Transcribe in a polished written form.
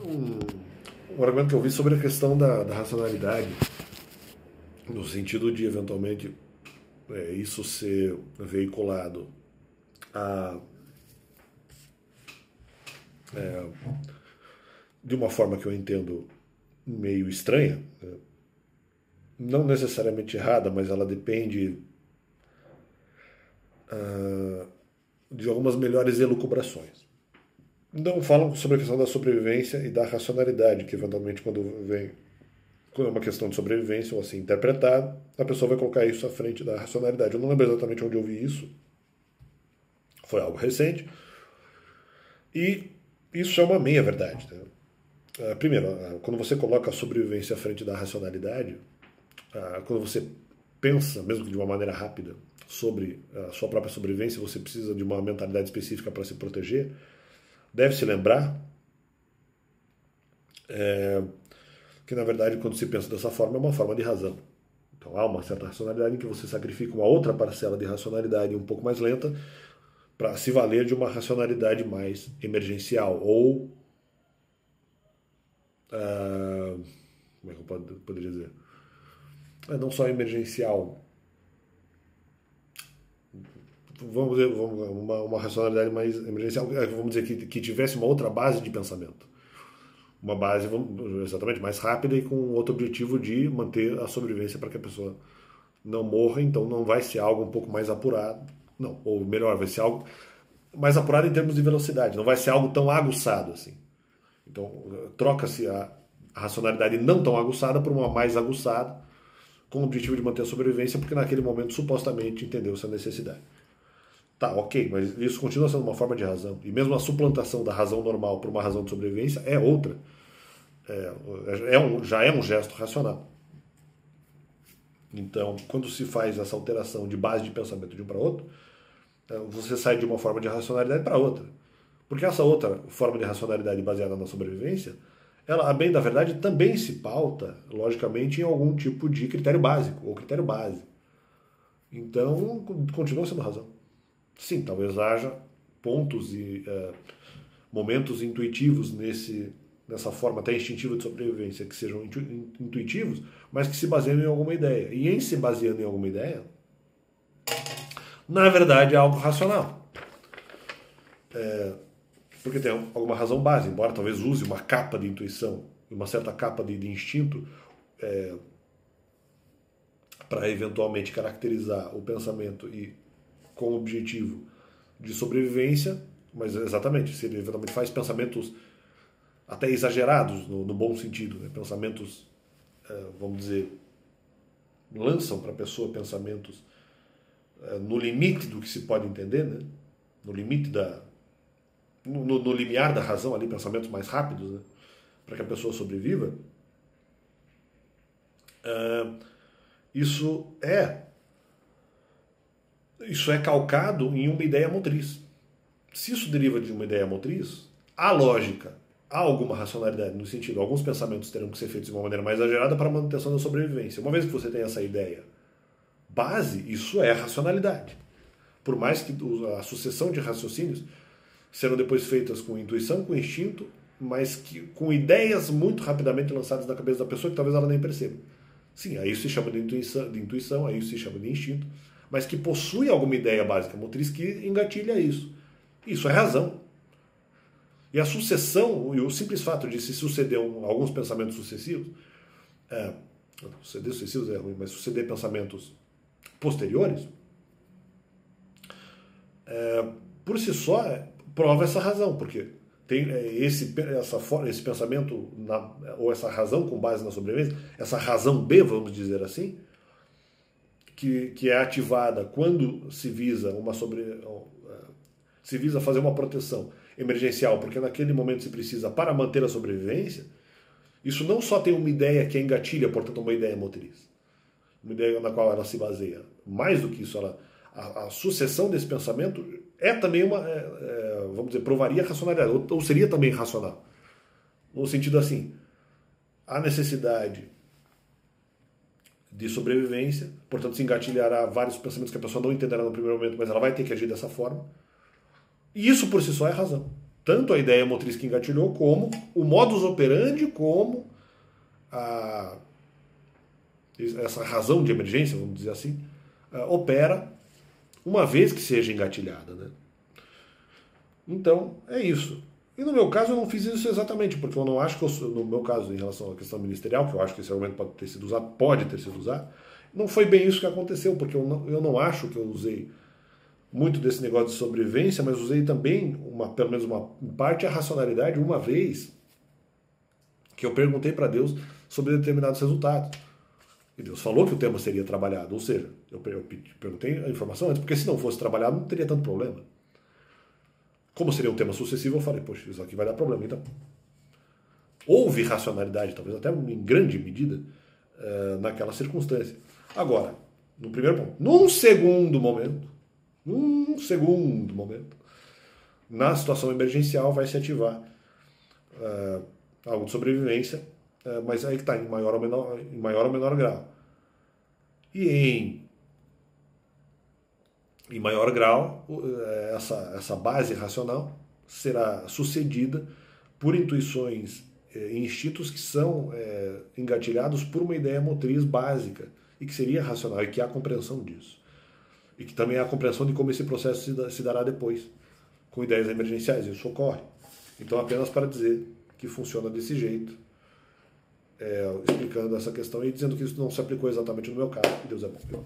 um argumento que eu vi sobre a questão da racionalidade, no sentido de, eventualmente, isso ser veiculado a, de uma forma que eu entendo meio estranha, né? Não necessariamente errada, mas ela depende de algumas melhores elucubrações. Então falam sobre a questão da sobrevivência e da racionalidade, que eventualmente quando é uma questão de sobrevivência ou assim interpretado, a pessoa vai colocar isso à frente da racionalidade. Eu não lembro exatamente onde eu vi isso, foi algo recente, e isso é uma meia-verdade. Né? Primeiro, quando você coloca a sobrevivência à frente da racionalidade, quando você pensa, mesmo que de uma maneira rápida, sobre a sua própria sobrevivência, você precisa de uma mentalidade específica para se proteger, deve-se lembrar que, na verdade, quando se pensa dessa forma, é uma forma de razão. Então há uma certa racionalidade em que você sacrifica uma outra parcela de racionalidade um pouco mais lenta para se valer de uma racionalidade mais emergencial ou como é que eu poderia dizer? Não só emergencial, vamos dizer, uma racionalidade mais emergencial, vamos dizer que tivesse uma outra base de pensamento. Uma base exatamente mais rápida e com outro objetivo de manter a sobrevivência para que a pessoa não morra, então não vai ser algo um pouco mais apurado, não, ou melhor, vai ser algo mais apurado em termos de velocidade, não vai ser algo tão aguçado assim. Então troca-se a racionalidade não tão aguçada por uma mais aguçada, com o objetivo de manter a sobrevivência, porque naquele momento supostamente entendeu-se a necessidade. Tá, ok, mas isso continua sendo uma forma de razão. E mesmo a suplantação da razão normal por uma razão de sobrevivência é outra. Já é um gesto racional. Então, quando se faz essa alteração de base de pensamento de um para outro, você sai de uma forma de racionalidade para outra. Porque essa outra forma de racionalidade baseada na sobrevivência, ela, a bem da verdade, também se pauta, logicamente, em algum tipo de critério básico, ou critério base. Então, continua sendo razão. Sim, talvez haja pontos e momentos intuitivos nessa forma até instintiva de sobrevivência que sejam intuitivos, mas que se baseiam em alguma ideia. E em se baseando em alguma ideia, na verdade é algo racional. Porque tem alguma razão base, embora talvez use uma capa de intuição, uma certa capa de instinto, para eventualmente caracterizar o pensamento e com o objetivo de sobrevivência, mas exatamente, se ele eventualmente faz pensamentos até exagerados, no bom sentido, né? Pensamentos, vamos dizer, lançam para a pessoa pensamentos no limite do que se pode entender, né? No limite no limiar da razão ali, pensamentos mais rápidos, né? Para que a pessoa sobreviva, isso é calcado em uma ideia motriz. Se isso deriva de uma ideia motriz, a lógica, há alguma racionalidade no sentido, alguns pensamentos terão que ser feitos de uma maneira mais exagerada para a manutenção da sobrevivência. Uma vez que você tem essa ideia base, isso é racionalidade. Por mais que a sucessão de raciocínios serão depois feitas com intuição, com instinto, mas com ideias muito rapidamente lançadas na cabeça da pessoa que talvez ela nem perceba. Sim, aí isso se chama de intuição, aí isso se chama de instinto, mas que possui alguma ideia básica motriz que engatilha isso. Isso é razão. E a sucessão, e o simples fato de se suceder alguns pensamentos sucessivos, suceder sucessivos é ruim, mas suceder pensamentos posteriores, por si só, prova essa razão, porque tem esse pensamento, ou essa razão com base na sobrevivência, essa razão B, vamos dizer assim, que é ativada quando se visa fazer uma proteção emergencial, porque naquele momento se precisa para manter a sobrevivência. Isso não só tem uma ideia que é engatilha, portanto uma ideia motriz, uma ideia na qual ela se baseia. Mais do que isso, a sucessão desse pensamento é também vamos dizer, provaria racionalidade, ou seria também racional. No sentido assim, a necessidade de sobrevivência, portanto se engatilhará vários pensamentos que a pessoa não entenderá no primeiro momento, mas ela vai ter que agir dessa forma. E isso por si só é razão. tanto a ideia motriz que engatilhou, como o modus operandi, como essa razão de emergência, vamos dizer assim, opera uma vez que seja engatilhada, né? Então, é isso. E no meu caso eu não fiz isso exatamente, porque eu não acho que no meu caso, em relação à questão ministerial, que eu acho que esse argumento pode ter sido usado, não foi bem isso que aconteceu, porque eu não acho que eu usei muito desse negócio de sobrevivência, mas usei também, pelo menos uma parte, a racionalidade, uma vez que eu perguntei para Deus sobre determinados resultados. E Deus falou que o tema seria trabalhado, ou seja, eu perguntei a informação antes, porque se não fosse trabalhado não teria tanto problema. Como seria um tema sucessivo, eu falei, poxa, isso aqui vai dar problema. Então, houve racionalidade, talvez até em grande medida, naquela circunstância. Agora, no primeiro ponto. Num segundo momento, na situação emergencial vai se ativar algo de sobrevivência, mas aí que está, em maior ou menor grau. E em maior grau, essa base racional será sucedida por intuições e instintos que são engatilhados por uma ideia motriz básica e que seria racional, e que há compreensão disso. E que também há a compreensão de como esse processo se dará depois, com ideias emergenciais. Isso ocorre. Então, apenas para dizer que funciona desse jeito, explicando essa questão e dizendo que isso não se aplicou exatamente no meu caso, que Deus é bom.